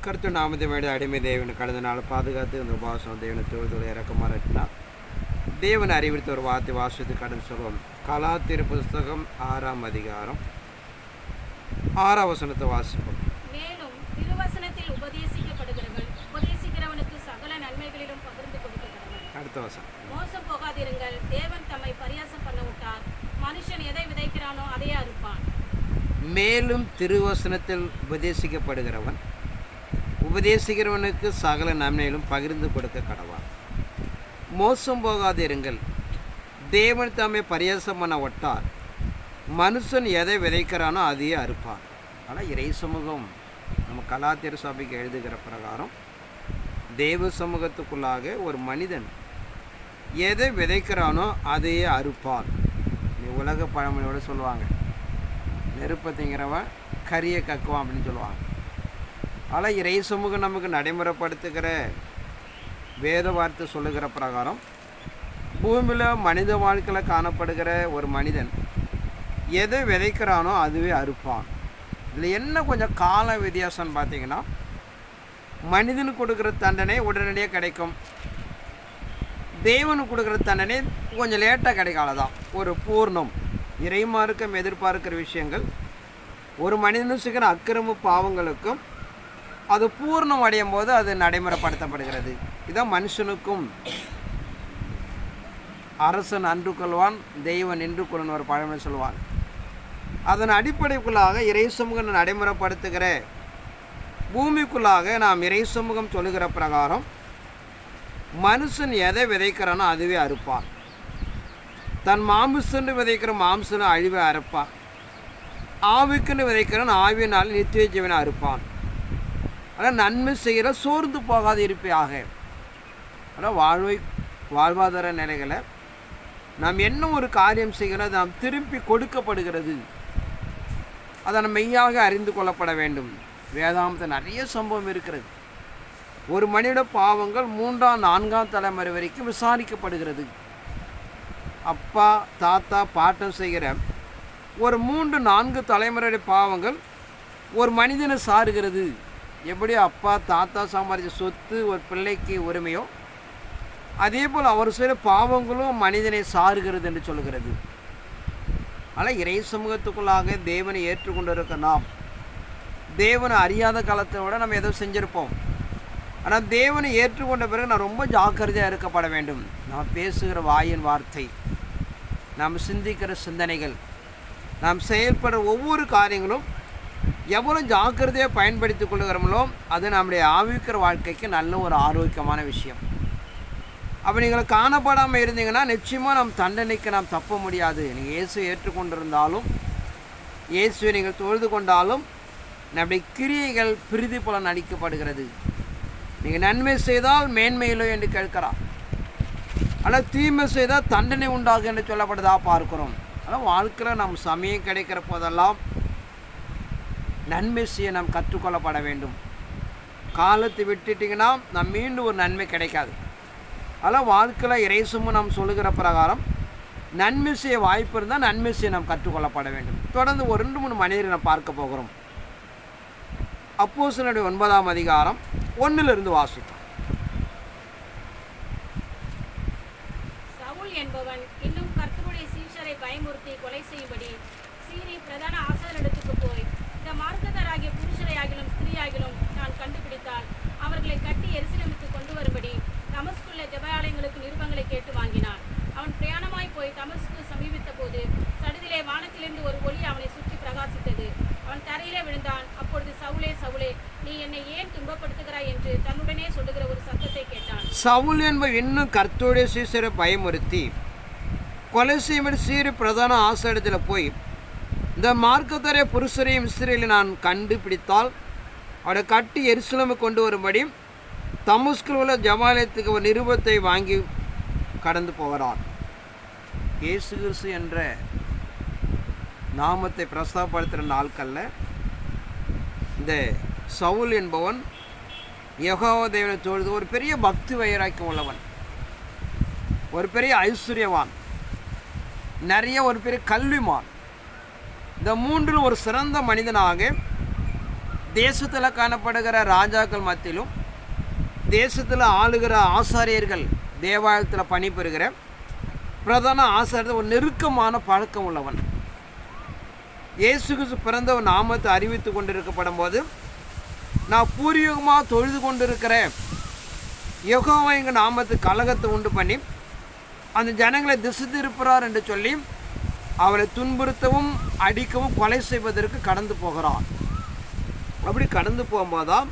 கர்த்தர் நாமத்தை மேட அடிமை தேவனை கடந்த நாள் பாதுகாத்து இந்த உபாசம் தேவனை தொழுதொழு இறக்கமாக இருந்தார். தேவன் அறிவித்த ஒரு வார்த்தை வாசித்து கடன் சொல்வோம். கலாத்திர புஸ்தகம் 6ஆம் அதிகாரம் 6ஆம் வசனத்தை வாசிப்போம். மேலும் திருவசனத்தில் உபதேசிக்கிறவனுக்கு சகல நன்மைகளிலும் பகிர்ந்து கொடுக்கிறார். அடுத்த வசனம். மோசம் போகாதிருங்கள், தேவன் தம்மை பரியாசம் பண்ண விட்டார். மனுஷன் எதை விதைக்கிறானோ அதையே அறுப்பான். மேலும் திருவசனத்தில் உபதேசிக்கிறவனுக்கு சகல நன்மையிலும் பகிர்ந்து கொடுக்க கடவான். மோசம் போகாதிருங்கள், தேவன் தம்மை பரியாசம் பண்ண விட்டார். மனுஷன் எதை விதைக்கிறானோ அதையே அறுப்பான். ஆனால் இறை சமூகம் நம்ம கலாத்திர சபைக்கு எழுதுகிற பிரகாரம் தேவ சமூகத்துக்குள்ளாக ஒரு மனிதன் எதை விதைக்கிறானோ அதையே அறுப்பான். நீ உலக பழமொழியோடு சொல்லுவாங்க, நெருப்பை திங்கிறவன் கரியை கக்குவான் அப்படின்னு சொல்லுவாங்க. ஆனால் இறை சமூகம் நமக்கு நடைமுறைப்படுத்துகிற வேத வார்த்தை சொல்லுகிற பிரகாரம் பூமியில் மனித வாழ்க்கையில் காணப்படுகிற ஒரு மனிதன் எதை விதைக்கிறானோ அதுவே அறுப்பான். இதில் என்ன கொஞ்சம் கால வித்தியாசம்னு பார்த்தீங்கன்னா, மனிதனுக்கு கொடுக்குற தண்டனை உடனடியாக கிடைக்கும், தேவனுக்கு கொடுக்குற தண்டனை கொஞ்சம் லேட்டாக கிடைக்காலதான். ஒரு பூர்ணம் இறைமார்க்கம் எதிர்பார்க்கிற விஷயங்கள் ஒரு மனிதனும் செய்கிற அக்கிரம பாவங்களுக்கும் அது பூர்ணம் அடையும் போது அது நடைமுறைப்படுத்தப்படுகிறது. இதான் மனுஷனுக்கும் அரசன் அன்று கொள்வான், தெய்வன் நின்று கொள்ளுன்னு ஒரு பழமொழி சொல்லுவான். அதன் அடிப்படைக்குள்ளாக இறை சமூகம் நடைமுறைப்படுத்துகிற பூமிக்குள்ளாக நாம் இறை சமூகம் சொல்லுகிற பிரகாரம் மனுஷன் எதை விதைக்கிறானோ அதுவே அறுப்பான். தன் மாம்சன்னு விதைக்கிற மாம்சனை அழிவை அறுப்பான். ஆவிக்குன்னு விதைக்கிறவன் ஆவியினால் நித்திய ஜீவனை அறுப்பான். ஆனால் நன்மை செய்கிற சோர்ந்து போகாது இருப்பையாக. ஆனால் வாழ்வாதார நிலைகளை நாம் என்ன ஒரு காரியம் செய்கிறோம் நாம் திருப்பி கொடுக்கப்படுகிறது, அதை நம்ம மெய்யாக அறிந்து கொள்ளப்பட வேண்டும். வேதாந்தத்தில் நிறைய சம்பவம் இருக்கிறது. ஒரு மனித பாவங்கள் 3ஆம் 4ஆம் தலைமுறை வரைக்கும் விசாரிக்கப்படுகிறது. அப்பா தாத்தா பாட்டம் செய்கிற ஒரு 3-4 தலைமுறையுடைய பாவங்கள் ஒரு மனிதனை சாருகிறது. எப்படி அப்பா தாத்தா சம்பாதிச்ச சொத்து ஒரு பிள்ளைக்கு உரிமையோ, அதே போல் அவர் செய்கிற பாவங்களும் மனிதனை சாருகிறது என்று சொல்கிறது. ஆனால் இறை சமூகத்துக்குள்ளாக தேவனை ஏற்றுக்கொண்டு இருக்க நாம் தேவனை அறியாத காலத்தை விட நம்ம ஏதோ செஞ்சுருப்போம். ஆனால் தேவனை ஏற்றுக்கொண்ட பிறகு நான் ரொம்ப ஜாக்கிரதையாக இருக்கப்பட வேண்டும். நாம் பேசுகிற வாயின் வார்த்தை, நாம் சிந்திக்கிற சிந்தனைகள், நாம் செயல்படுற ஒவ்வொரு காரியங்களும் எவ்வளோ ஜாக்கிரதையாக பயன்படுத்தி கொள்ளுகிறோமோ அது நம்முடைய ஆவிக்கிற வாழ்க்கைக்கு நல்ல ஒரு ஆரோக்கியமான விஷயம். அப்போ நீங்கள் காணப்படாமல் இருந்தீங்கன்னா நிச்சயமாக நம் தண்டனைக்கு நாம் தப்ப முடியாது. நீங்கள் இயேசுவை ஏற்றுக்கொண்டிருந்தாலும் இயேசுவை நீங்கள் தொழுது கொண்டாலும் நம்முடைய கிரியைகள் பிரதி பலன் அளிக்கப்படுகிறது. நீங்கள் நன்மை செய்தால் மேன்மையிலோ என்று கேட்கிறார், ஆனால் தீமை செய்தால் தண்டனை உண்டாகும் என்று சொல்லப்படுதா பார்க்கிறோம். ஆனால் வாழ்க்கையில் நம் சமயம் கிடைக்கிற போதெல்லாம் நன்மை செய்ய நாம் கற்றுக்கொள்ளப்பட வேண்டும். காலத்தை விட்டுட்டிங்கன்னா நாம் மீண்டும் ஒரு நன்மை கிடைக்காது. அதனால் வாழ்க்கையில் இறைசுமும் நாம் சொல்லுகிற பிரகாரம் நன்மை செய்ய வாய்ப்பு இருந்தால் நன்மை செய்ய நாம் கற்றுக்கொள்ளப்பட வேண்டும். தொடர்ந்து ஒரு 2-3 மனிதரை நாம் பார்க்க போகிறோம். அப்போஸ்தலருடைய 9ஆம் அதிகாரம் 1 வாசிப்போம். சவுல் என்பவன் இன்னும் கர்த்தருடைய சீஷரை பயமுறுத்தி கொலை செய்யும்படி சீரி பிரதான ஆசாரியரிடத்துக்கு போய், இந்த மார்க்கதராகிய புருஷரையாகிலும் ஸ்திரீயாகிலும் நான் கண்டுபிடித்தால் அவர்களை கட்டி எருசலேமுக்கு கொண்டு வரும்படி தமஸ்குள்ள ஜெபாலயங்களுக்கு நிருபங்களை கேட்டு வாங்கினான். அவன் பிரயாணமாய் போய் தமஸ்கு சமீபித்த போது சடுதிலே வானத்திலிருந்து ஒரு ஒளி அவனை சுற்றி பிரகாசித்தது. அவன் தரையிலே விழுந்தான். அப்பொழுது சவுலே சவுலே, நீ என்னை ஏன் துன்பப்படுத்துகிறாய் என்று தன்னுடனே சொல்லுகிற ஒரு சத்தத்தை கேட்டான். சவுல் என்பவர் இன்னும் கர்த்தருடைய சீஷரை பயமுறுத்தி கொலை செய்யும்படி சீரி பிரதான ஆசாரியத்தில் போய், இந்த மார்க்கதரை புருஷரையும் இஸ்ரேலில் நான் கண்டுபிடித்தால் அவரை கட்டி எருசலேமை கொண்டு வரும்படி தமஸ்குல் உள்ள ஜெபாலயத்துக்கு ஒரு நிருபத்தை வாங்கி கடந்து போகிறார். இயேசு கிறிஸ்து என்ற நாமத்தை பிரஸ்தாபப்படுத்துகிற நாட்களில் இந்த சவுல் என்பவன் யெகோவா தேவனை தொழுது ஒரு பெரிய பக்தி வைராக்கியம் உள்ளவன், ஒரு பெரிய ஐஸ்வர்யவான், ஒரு பெரிய கல்விமான். இந்த 3 ஒரு சிறந்த மனிதனாக தேசத்தில் காணப்படுகிற ராஜாக்கள் மத்தியிலும் தேசத்தில் ஆளுகிற ஆசாரியர்கள் தேவாலயத்தில் பணிபுரிகிற பிரதான ஆசாரியர் ஒரு நெருக்கமான பழக்கம் உள்ளவன். இயேசு கிறிஸ்து பிறந்த ஒரு நாமத்தை அறிவித்து கொண்டிருக்கப்படும் போது நான் பூர்வீகமாக தொழுது கொண்டிருக்கிற யெகோவா எங்கள் நாமத்து கலகத்தை உண்டு பண்ணி அந்த ஜனங்களை திசை திருப்புறார் என்று சொல்லி அவரை துன்புறுத்தவும் அடிக்கவும் கொலை செய்வதற்கு கடந்து போகிறார். அப்படி கடந்து போகும்போதுதான்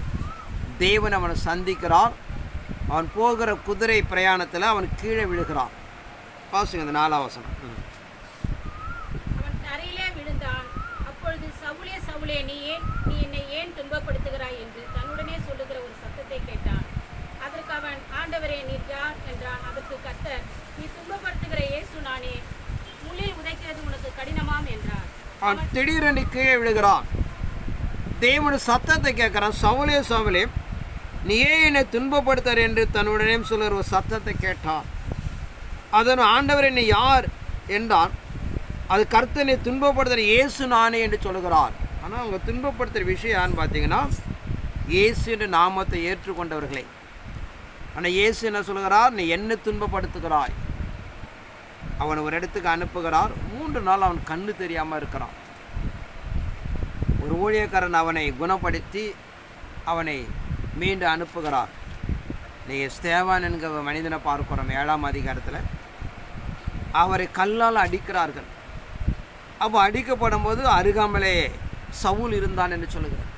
தேவன் அவனை சந்திக்கிறார். அவன் போகிற குதிரை பிரயாணத்தில் அவன் கீழே விழுகிறான். பாசுங்க அந்த 4ஆம் வசனம். அவன் தரையிலே விழுந்தான். அப்பொழுது சவுலே சவுலே, நீ என்னை ஏன் துன்பப்படுத்துகிறாய் என்று தன்னுடனே சொல்லுகிற ஒரு சத்தத்தை கேட்டான். அதற்கு அவன், ஆண்டவரே, நீர் யார் என்றான். அதற்கு கர்த்தர், நீ துன்பப்படுத்துகிற இயேசு நானே, முள்ளில் உதைக்கிறது உனக்கு கடினமாம் என்றார். அவன் திடீரென்று கீழே விழுகிறான். தேவன் சத்தத்தை கேட்கிறான், சவுலே சவுலே, நீ ஏன் என்னை துன்பப்படுத்துற என்று தன்னுடனே சொல்லுற ஒரு சத்தத்தை கேட்டான். அதன் ஆண்டவரை நீ யார் என்றான். அது கர்த்தனை துன்பப்படுத்துகிற இயேசு நானே என்று சொல்லுகிறார். ஆனால் அவங்க துன்பப்படுத்துகிற விஷயம் யான்னு பார்த்தீங்கன்னா இயேசு என்ற நாமத்தை ஏற்றுக்கொண்டவர்களை. ஆனால் இயேசு என்ன சொல்லுகிறார், நீ என்ன துன்பப்படுத்துகிறாய். அவனை ஒரு இடத்துக்கு அனுப்புகிறார். 3 நாள் அவன் கண்ணு தெரியாமல் இருக்கிறான். ஒரு ஊழியக்காரன் அவனை குணப்படுத்தி அவனை மீண்டும் அனுப்புகிறார். நீங்கள் ஸ்தேவான் என்கிற மனிதனை பார்க்கிறோம் 7ஆம் அதிகாரத்தில். அவரை கல்லால் அடிக்கிறார்கள். அப்போ அடிக்கப்படும் போது அருகாமலே சவுல் இருந்தான் என்று சொல்லுகிறார்.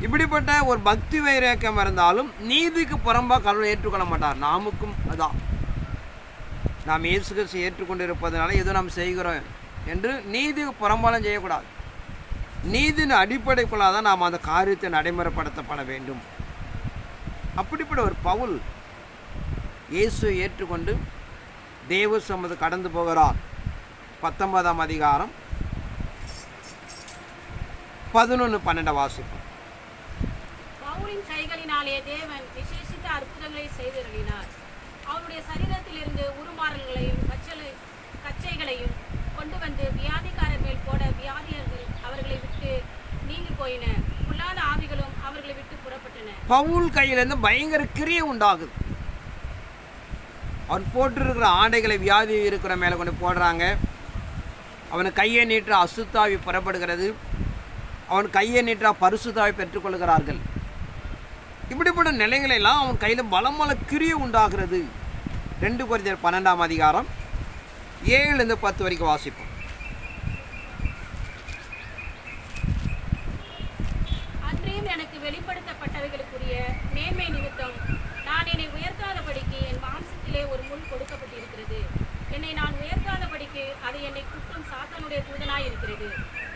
இப்படிப்பட்ட ஒரு பக்தி வைராக்கியம் இருந்தாலும் நீதிக்கு புறம்பாக கடவுளை ஏற்றுக்கொள்ள மாட்டார். நாமுக்கும் அதான், நாம் இயேசு கிறிஸ்து ஏற்றுக்கொண்டு இருப்பதனால ஏதோ நாம் செய்கிறோம் என்று நீதிக்கு புறம்பாலும் செய்யக்கூடாது. நீதியின் அடிப்படைக்குள்ளாக தான் நாம் அந்த காரியத்தை நடைமுறைப்படுத்தப்பட வேண்டும். அப்படிப்பட்ட ஒரு பவுல் இயேசுவை ஏற்றுக்கொண்டு தேவ சமூகத்தை கடந்து போகிறார். 19ஆம் அதிகாரம் 11-12 வாசிப்போம். பவுலின் கைகளினாலே தேவன் விசேஷித்த அற்புதங்களை செய்தருளினார். அவருடைய சரீரத்திலிருந்து உருமாறல்களையும் கச்சைகளையும் கொண்டு வந்து வியாதிக்காரர் மேல் போட வியாதியர்கள் அவர்களை விட்டு நீங்கி போயின. பொல்லாத ஆவிகளும் அவர்களை விட்டு புறப்பட்டன. பவுல் கையிலிருந்து பயங்கர கிரியை உண்டாகுது. அவன் போட்டிருக்கிற ஆடைகளை வியாதி இருக்கிற மேலே கொண்டு போடுறாங்க. அவனை கையை நீற்ற அசுத்தாவி புறப்படுகிறது. அவன் கையை நீற்ற பரிசுத்தாவி பெற்றுக்கொள்கிறார்கள். இப்படிப்பட்ட நிலைகளெல்லாம் அவன் கையில் பலமான கிரியை உண்டாகிறது. 2 கொரிந்தியர் 12ஆம் அதிகாரம் 7-10 வரைக்கும் வாசிப்போம். அன்றையும் எனக்கு வெளிப்படுத்தப்பட்டவைகளுக்குரிய மேன்மை நிமித்தம் நான் என்னை உயர்த்தாதபடிக்கு என் மாம்சத்திலே ஒரு முள் கொடுக்கப்பட்டிருக்கிறது. என்னை நான் உயர்த்தாதபடிக்கு அது என்னை குற்றம் சாத்தானுடைய தூதனாய் இருக்கிறது.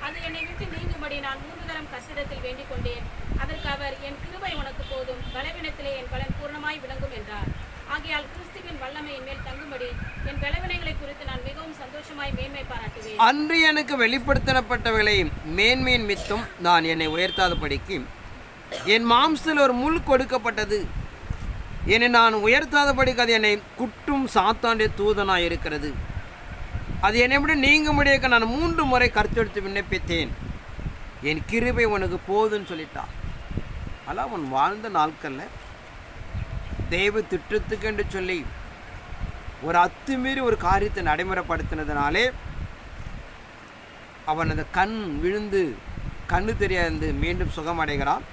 அது என்னை விட்டு நீங்கும்படி நான் 3 தரம் கர்த்தரிடத்தில் வேண்டிக் கொண்டேன். அதற்கு அவர், என் கிருபை உனக்கு போதும், பலவீனத்திலே என் பலன் பூர்ணமாய் விளங்கும் என்றார். ஆகையால் கிறிஸ்துவின் வல்லமை என் மேல் தங்கும்படி என் பலவீனங்களை குறித்து நான் மிகவும் சந்தோஷமாய் மேன்மை பாராட்டுவேன். அன்று எனக்கு வெளிப்படுத்தப்பட்டவைகளை மேன்மையின் மித்தம் நான் என்னை உயர்த்தாதபடிக்கு என் மாம்சத்தில் ஒரு முள் கொடுக்கப்பட்டது. என்னை நான் உயர்த்தாதபடிக்கு அது என்னை குட்டும் சாத்தாண்டிய தூதனாய் இருக்கிறது. அது என்னை விட நீங்க முடியாக்க நான் 3 முறை கருத்தெடுத்து விண்ணப்பித்தேன். என் கிருபை உனக்கு போதுன்னு சொல்லிட்டான். ஆனால் அவன் வாழ்ந்த நாட்களில் தெய்வ திட்டத்துக்கு என்று சொல்லி ஒரு அத்துமீறி ஒரு காரியத்தை நடைமுறைப்படுத்தினதுனாலே அவன் அந்த கண் விழுந்து கண்ணு தெரியாது மீண்டும் சுகமடைகிறான்.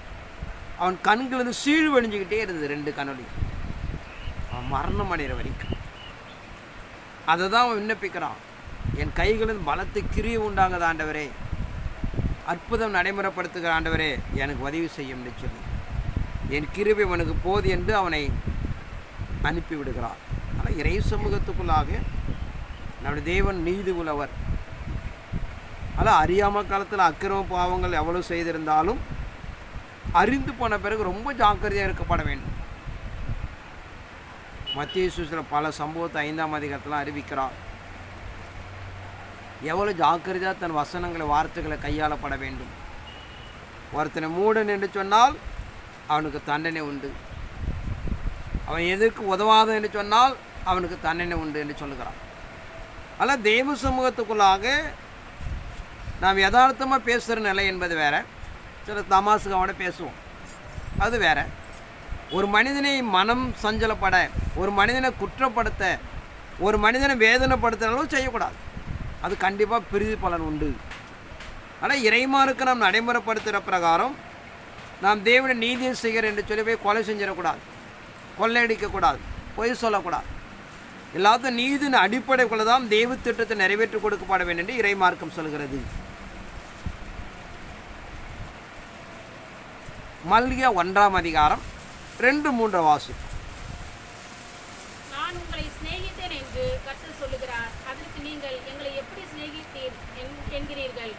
அவன் கண்களிலிருந்து சீழ் வழிஞ்சிக்கிட்டே இருந்தது 2 கண்ணொலி. அவன் மரணம் அடைகிற வரைக்கும் அதை தான் அவன் விண்ணப்பிக்கிறான். என் கைகளில் பலத்தை கிரியை உண்டாகுது ஆண்டவரே, அற்புதம் நடைமுறைப்படுத்துகிற ஆண்டவரே, எனக்கு உதவி செய்யும் என்று சொல்லி என் கிருபை அவனுக்கு போது என்று அவனை அனுப்பி விடுகிறார். ஆனால் இறை சமூகத்துக்குள்ளாக நம்முடைய தேவன் நீதி உள்ளவர். ஆனால் அறியாமல் காலத்தில் அக்கிரம பாவங்கள் எவ்வளவு செய்திருந்தாலும் அறிந்து போன பிறகு ரொம்ப ஜாக்கிரதையாக இருக்கப்பட வேண்டும். மத்திய சுவிசேஷத்தில் பல சம்பவத்தை 5ஆம் அதிகாரத்தில் அறிவிக்கிறார். எவ்வளோ ஜாக்கிரதையாக தன் வசனங்களை வார்த்தைகளை கையாளப்பட வேண்டும். ஒருத்தனை மூடன் என்று சொன்னால் அவனுக்கு தண்டனை உண்டு. அவன் எதற்கு உதவாத என்று சொன்னால் அவனுக்கு தண்டனை உண்டு என்று சொல்லுகிறான். ஆனால் தெய்வ சமூகத்துக்குள்ளாக நாம் யதார்த்தமாக பேசுகிற நிலை என்பது வேறு, சில தமாசுகாவோட பேசுவோம், அது வேற. ஒரு மனிதனை மனம் சஞ்சலப்பட, ஒரு மனிதனை குற்றப்படுத்த, ஒரு மனிதனை வேதனைப்படுத்துகிற அளவு செய்யக்கூடாது. அது கண்டிப்பாக பிரிதி பலன் உண்டு. ஆனால் இறைமாருக்கு நாம் நடைமுறைப்படுத்துகிற பிரகாரம் நாம் தேவனை நீதியை செய்கிற என்று சொல்லி போய் கொலை செஞ்சிடக்கூடாது, கொள்ளையடிக்கக்கூடாது, பொய் சொல்லக்கூடாது. எல்லாத்தையும் நீதியின் அடிப்படைக்குள்ள தான் தெய்வ திட்டத்தை நிறைவேற்றி கொடுக்கப்பட வேண்டும் என்று இறைமார்க்கம் சொல்கிறது. மல்கியா 1ஆம் அதிகாரம் 2-3 வாசி. நான் உங்களை சிநேகித்தேன் என்று கர்த்தர் சொல்லுகிறார், அதற்கு நீங்கள் எங்களை எப்படி சிநேகித்தீர் என்கிறீர்கள்.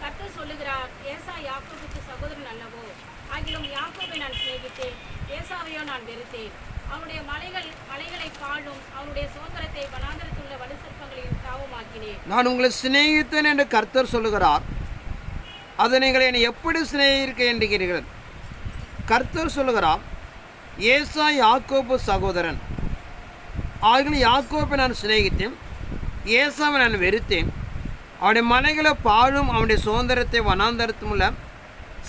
கர்த்தர் சொல்லுகிறார், ஏசா யாக்கோபுக்கு சகோதரன் அல்லவோ? ஆகிலும் யாக்கோபை நான் சிநேகித்தேன், ஏசாவையோ நான் வெறுத்தேன். அவனுடைய மலைகளை பாழும், அவனுடைய சுதந்திரத்தை வனாந்தரத்துள்ள வலுசற்பங்களின் தாவமாக்கினேன். நான் உங்களை சிநேகித்தேன் என்று கர்த்தர் சொல்லுகிறார், அதை நீங்கள் என்னை எப்படி சிநேகிக்க என்கிறீர்கள். கர்த்தர் சொல்லுகிறார், ஏசா யாக்கோபு சகோதரன், ஆகிலும் யாக்கோபை நான் சிநேகித்தேன், ஏசாவை நான் வெறுத்தேன். அவனுடைய மலைகளை பாழும், அவனுடைய சுதந்திரத்தை வனாந்தரத்துமுள்ள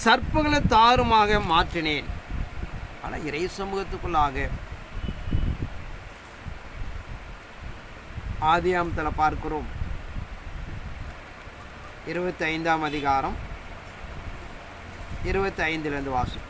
சர்ப்பங்களை தாருமாக மாற்றினேன். ஆனால் இறை சமூகத்துக்குள்ளாக ஆதியாமத்தில் பார்க்கிறோம், 25ஆம் அதிகாரம் 25 வாசி.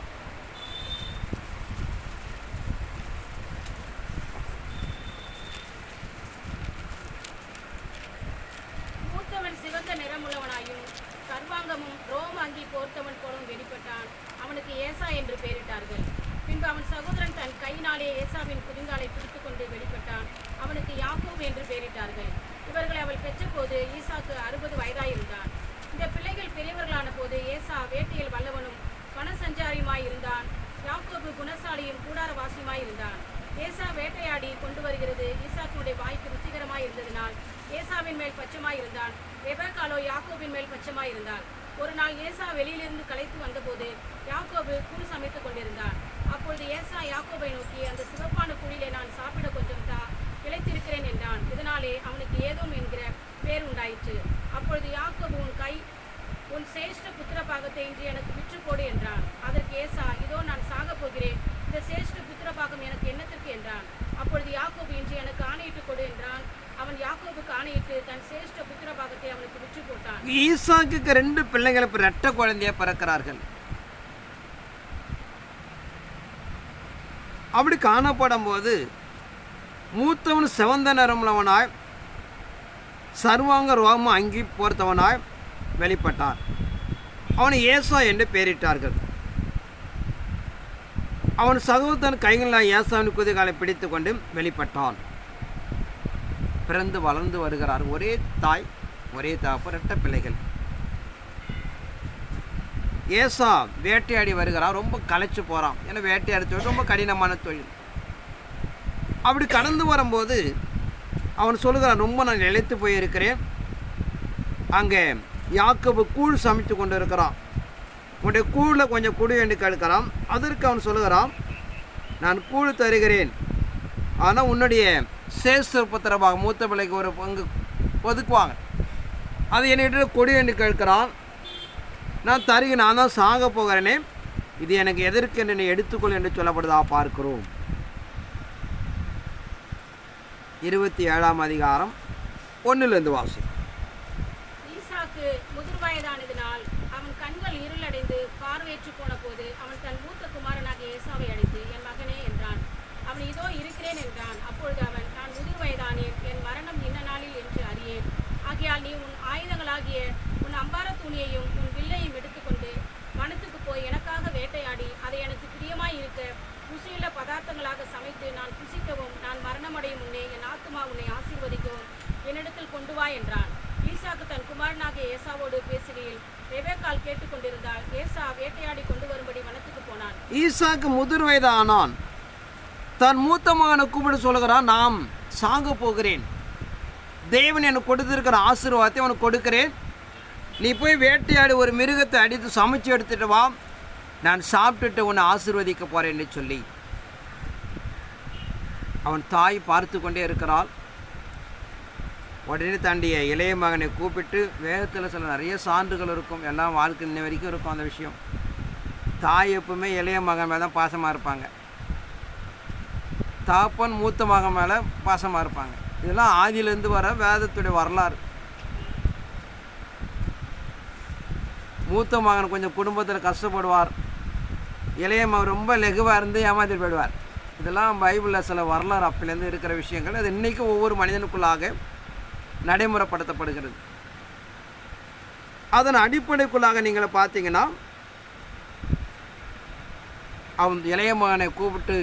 மூத்தவன் சிவந்த நிறமுள்ளவனாயும் சர்வாங்கமும் ரோம அங்கி போர்த்தவன் போலவும் வெளிப்பட்டான். அவனுக்கு ஏசா என்று பெயரிட்டார்கள். பின்பு அவன் சகோதரன் தன் கையினாலே ஏசாவின் குதிங்காலை பிடித்துக் கொண்டு வெளிப்பட்டான். அவனுக்கு யாக்கோபு என்று பெயரிட்டார்கள். இவர்களை அவள் பெற்றபோது ஈசாக்கு 60 வயதாயிருந்தான். இந்த பிள்ளைகள் பெரியவர்களான போது ஏசா வேட்டையில் வல்லவனும் வனசஞ்சாரியுமாய் இருந்தான். யாக்கோபு குணசாலியும் கூடாரவாசியுமாய் இருந்தான். ஏசா வேட்டையாடி கொண்டு வருகிறது ஈசாக்குடைய வாய்க்கு ருசிகரமாய் இருந்ததினால் ஏசாவின் மேல் பச்சமாய் இருந்தான். ரெபெக்காளோ யாக்கோபின் மேல் பச்சமாய் இருந்தாள். ஒரு நாள் ஏசா வெளியிலிருந்து களைத்து வந்தபோது யாக்கோபு கூழ் சமைத்துக் கொண்டிருந்தான். அப்பொழுது ஏசா யாக்கோபை நோக்கி, அந்த சிவப்பான குழியிலே நான் சாப்பிட கொஞ்சம் தா, இளைத்திருக்கிறேன் என்றான். இதனாலே அவனுக்கு ஏதோம் என்கிற பேர் உண்டாயிற்று. அப்பொழுது யாக்கோபு, உன் சேஷ்ட புத்திர பாகத்தை இன்று எனக்கு விற்று போடு என்றான். அதற்கு ஏசா, இதோ நான் சாக போகிறேன், இந்த சேஷ்ட புத்திர பாகம் எனக்கு என்னத்திற்கு என்றான். அப்பொழுது யாக்கோபு, இன்று எனக்கு ஆணையிட்டு கொடு என்றான். அவன் யாக்கோபுக்கு ஆணையிட்டு தன் சேஷ்ட புத்திர பாகத்தை அவனுக்கு விற்று போட்டான். ஈசாக்கு 2 பிள்ளைகள் இரட்டை குழந்தைய பிறக்கிறார்கள். அப்படி காணப்படும் போது மூத்தவன் சிவந்த நிறமுள்ளவனாய் சர்வாங்க ரோம அங்கி போர்த்தவனாய் வெளிப்பட்டான். அவனை ஏசா என்று பெயரிட்டார்கள். அவன் சகோதரன் கைகளில் ஏசாவின் குதிகாலை பிடித்து கொண்டு வெளிப்பட்டான். பிறந்து வளர்ந்து வருகிறார். ஒரே தாய் ஒரே தாப்பு, 2 பிள்ளைகள். ஏசா வேட்டையாடி வருகிறான். ரொம்ப களைச்சு போகிறான். ஏன்னா வேட்டையாடி தொழில் ரொம்ப கடினமான தொழில். அப்படி கடந்து வரும்போது அவன் சொல்லுகிறான், ரொம்ப நான் இழைத்து போயிருக்கிறேன். அங்கே யாக்கோபு கூழ் சமைத்து கொண்டு இருக்கிறான். உன்னுடைய கூழில் கொஞ்சம் குடி என்று கேட்கிறான். அதற்கு அவன் சொல்லுகிறான், நான் கூழ் தருகிறேன், ஆனால் உன்னுடைய சேஷபத்திரமாக மூத்த பிள்ளைக்கு ஒரு பங்கு ஒதுக்குவாங்க, அது என்னிட்ட கொடி என்று கேட்கிறான். நான் தருகிறேன், நான் தான் சாக போகிறேனே, இது எனக்கு எதற்கு என்று நீ எடுத்துக்கொள் என்று சொல்லப்படுதா பார்க்கிறோம். 27ஆம் அதிகாரம் 1 வாசி. ஈசாக்கு முதிர் வயதானதினால் அவன் கண்கள் இருளடைந்து பார்வையற்று போன போது அவன் தன் மூத்த குமாரனாகிய ஏசாவை அழைத்து, என் மகனே என்றான். அவன் இதோ இருக்கிறேன் என்றான். அப்பொழுது அவன், நான் முதிர் வயதானேன், என் மரணம் இன்ன நாளில் என்று அறியேன். ஆகையால் நீ உன் ஆயுதங்களாகிய உன் அம்பார துணியையும் உன் வில்லையும் எடுத்துக்கொண்டு வனத்துக்கு போய் எனக்காக வேட்டையாடி அதை எனக்கு பிரியமாய் இருக்க ருசியுள்ள பதார்த்தங்களாக சமைத்து நான் புசிக்கவும் நான் மரணமடையும் முன்னே என் ஆத்துமா உன்னை ஆசீர்வதிக்கவும் என்னிடத்தில் கொண்டு வா என்றான். ஈசாக்கு தன் குமாரனாகிய ஏசாவோடு பேசுகையில் ரெபெக்காள் கேட்டுக்கொண்டிருந்தாள். ஏசா வேட்டையாடி கொண்டு வரும்படி வனத்துக்கு போனான். ஈசாக்கு முதிர் வயதானான். தன் மூத்த மகனை கூப்பிட்டு சொல்லுகிறான், நாம் சாக போகிறேன், தேவன் எனக்கு கொடுத்திருக்கிற ஆசீர்வாதத்தை அவனுக்கு கொடுக்கிறேன், நீ போய் வேட்டையாடி ஒரு மிருகத்தை அடித்து சமைச்சு எடுத்துட்டு வா, நான் சாப்பிட்டுட்டு உன்னை ஆசீர்வதிக்க போறேன்னு சொல்லி அவன் தாய் பார்த்து கொண்டே இருக்கிறாள். உடனே தண்டிய இளைய மகனை கூப்பிட்டு, வேதத்தில் சில நிறைய சான்றுகள் இருக்கும், எல்லாம் வாழ்க்கை இன்ன வரைக்கும் இருக்கும் அந்த விஷயம். தாய் எப்பவுமே இளைய மகன் மேலே தான் பாசமாக இருப்பாங்க, தாப்பன் மூத்த மகன் மேலே பாசமாக இருப்பாங்க. இதெல்லாம் ஆதியிலேருந்து வர வேதத்துடைய வரலாறு. மூத்த மகன் கொஞ்சம் குடும்பத்தில் கஷ்டப்படுவார், இளைய மகன் ரொம்ப லெகுவாக இருந்து ஏமாற்றி போயிடுவார். இதெல்லாம் பைபிளில் சில வரலாறு அப்பிலேருந்து இருக்கிற விஷயங்கள். அது இன்றைக்கும் ஒவ்வொரு மனிதனுக்குள்ளாக நடைமுறைப்படுத்தப்படுகிறது. அதன் அடிப்படைக்குள்ளாக நீங்கள் பார்த்தீங்கன்னா, அவன் இளைய மகனை கூப்பிட்டு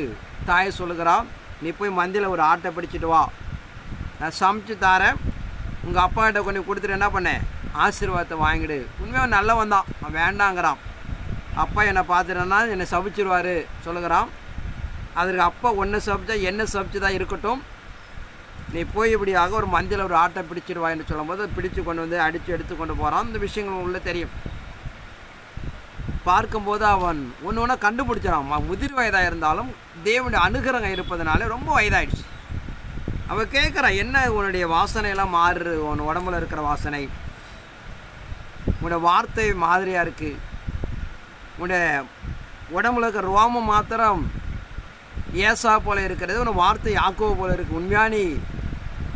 தாயை சொல்லுகிறான், நீ போய் மந்தியில் ஒரு ஆட்டை பிடிச்சிட்டு வா, நான் சமைச்சு தாரேன், உங்கள் அப்பாக்கிட்ட கொண்டு கொடுத்துட்டு என்ன பண்ணேன், ஆசீர்வாதத்தை வாங்கிடு. உண்மையாக நல்லவன் தான், அவன் வேண்டாங்கிறான். அப்பா என்னை பார்த்துட்டேன்னா என்னை சபிச்சிருவார் சொல்லுகிறான். அதற்கு அப்பா ஒன்று சபிச்சா என்ன சபிச்சு தான் இருக்கட்டும், நீ போய் இப்படியாக ஒரு மந்தியில் ஒரு ஆட்டை பிடிச்சிடுவா என்று சொல்லும்போது பிடிச்சு கொண்டு வந்து அடித்து எடுத்து கொண்டு போகிறான். இந்த விஷயங்கள் உள்ளே தெரியும். பார்க்கும்போது அவன் ஒன்று ஒன்றா கண்டுபிடிச்சான். முதிர் வயதாக இருந்தாலும் தேவனுடைய அனுகிரகம் இருப்பதனால ரொம்ப வயதாகிடுச்சு. அவன் கேட்குறான், என்ன உன்னுடைய வாசனையெல்லாம் மாறு, உன் உடம்புல இருக்கிற வாசனை, உன்னோட வார்த்தை மாதிரியாக இருக்குது, உன்னுடைய உடம்புல இருக்கிற ரோமம் மாத்திரம் ஏசா போல் இருக்கிறது, உன் வார்த்தை யாக்கோபு போல் இருக்குது. உண்மையானி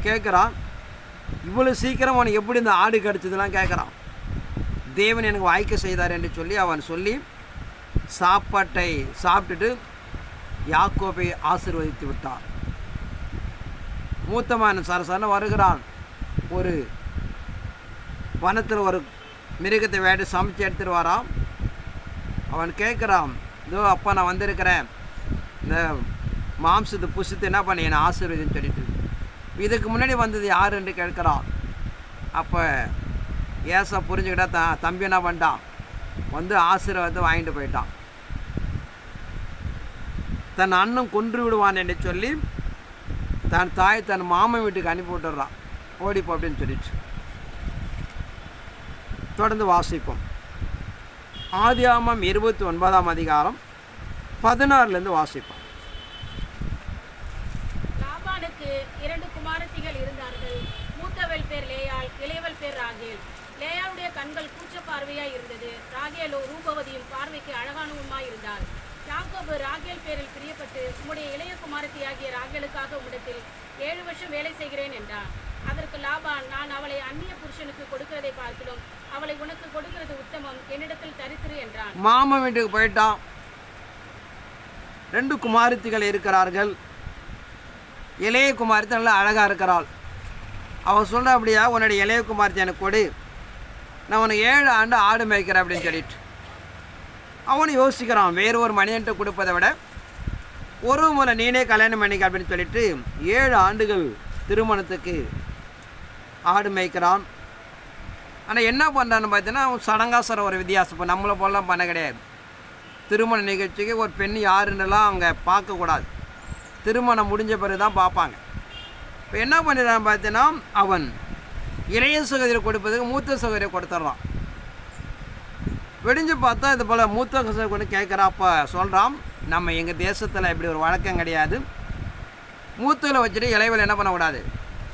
கேட்குறான். இவ்வளோ சீக்கிரம் அவன் எப்படி இந்த ஆடு கடிச்சதெல்லாம் கேட்குறான். தேவன் எனக்கு வாய்க்க செய்தார் என்று சொல்லி அவன் சொல்லி சாப்பாட்டை சாப்பிட்டுட்டு யாக்கோபை ஆசீர்வதித்து விட்டான். மூத்தமான சரசன வருகிறான். ஒரு வனத்தில் ஒரு மிருகத்தை வேட்டி சமைச்சு எடுத்துகிட்டு வரான். அவன் கேட்குறான், இதோ அப்பா நான் வந்திருக்கிறேன், இந்த மாம்சத்தை புசித்து என்ன பண்ண என்னை ஆசீர்வதின்னு சொல்லிட்டு. இதுக்கு முன்னாடி வந்தது யார் என்று கேட்குறான். அப்போ ஏசா புரிஞ்சுக்கிட்டா தம்பி என்ன பண்ணிட்டான், வந்து ஆசீர்வாதத்தை வாங்கிட்டு போயிட்டான். தன் அண்ணன் கொன்று விடுவான் என்று சொல்லி தன் தாய் தன் மாமன் வீட்டுக்கு அனுப்பி விட்டுறான், ஓடிப்போ அப்படின்னு சொல்லிட்டு. தொடர்ந்து வாசிப்போம். ஆதியாகமம் 29ஆம் அதிகாரம் 16 வாசிப்போம். லாபானுக்கு 2 குமாரத்திகள் இருந்தார்கள். மூத்தவள் பேர் லேயாள், இளையவள் பேர் ராகேல். லேயாளுடைய கண்கள் கூச்ச பார்வையாய் இருந்தது, ராகேலோ ரூபவதியும் பார்வைக்கு அழகானவுமாய் இருந்தாள். யாக்கோபு ராகேல் பேரில் பிரியப்பட்டு, உம்முடைய இளைய குமாரத்தியாகிய ராகேலுக்காக உம்மிடத்தில் 7 வருஷம் வேலை செய்கிறேன் என்றான். அதற்கு லாபான், நான் அவளை அந்நிய புருஷனுக்கு கொடுக்கிறதை பார்க்கலாம், அவளை உனக்கு கொடுக்கிறது உத்தமம், என்னிடத்தில் தரித்திரு என்றான். மாமன் வீட்டுக்கு போயிட்டான். 2 குமாரத்திகள் இருக்கிறார்கள். இளைய குமாரத்தி நல்லா அழகாக இருக்கிறாள். அவன் சொல்கிற, அப்படியா உன்னுடைய இளைய குமாரத்தி எனக்கு கொடு, நான் உனக்கு 7 ஆண்டு ஆடு மேய்க்கிறேன் அப்படின்னு சொல்லிட்டு. அவனு யோசிக்கிறான், வேறு ஒரு மனிதன்ட்டு கொடுப்பதை விட ஒரு முறை நீனே கல்யாணம் பண்ணிக்க அப்படின்னு சொல்லிட்டு 7 ஆண்டுகள் திருமணத்துக்கு ஆடு மேய்க்கிறான். ஆனால் என்ன பண்ணுறான்னு பார்த்தீங்கன்னா, சடங்காசர ஒரு வித்தியாசம். இப்போ நம்மளை போலாம் பண்ண கிடையாது. திருமண நிகழ்ச்சிக்கு ஒரு பெண் யாருன்னெல்லாம் அங்கே பார்க்கக்கூடாது, திருமணம் முடிஞ்ச பிறகு தான் பார்ப்பாங்க. இப்போ என்ன பண்ணிடுறான்னு பார்த்தீங்கன்னா, அவன் இளைய சகோதரி கொடுப்பதுக்கு மூத்த சகோதரியை கொடுத்துட்றான். வெடிஞ்சு பார்த்தா இது போல் மூத்த சகோதரி கொண்டு கேட்குறாப்ப சொல்கிறான், நம்ம எங்கள் தேசத்தில் இப்படி ஒரு வழக்கம் கிடையாது, மூத்தில் வச்சுட்டு இளையவள் என்ன பண்ணக்கூடாது,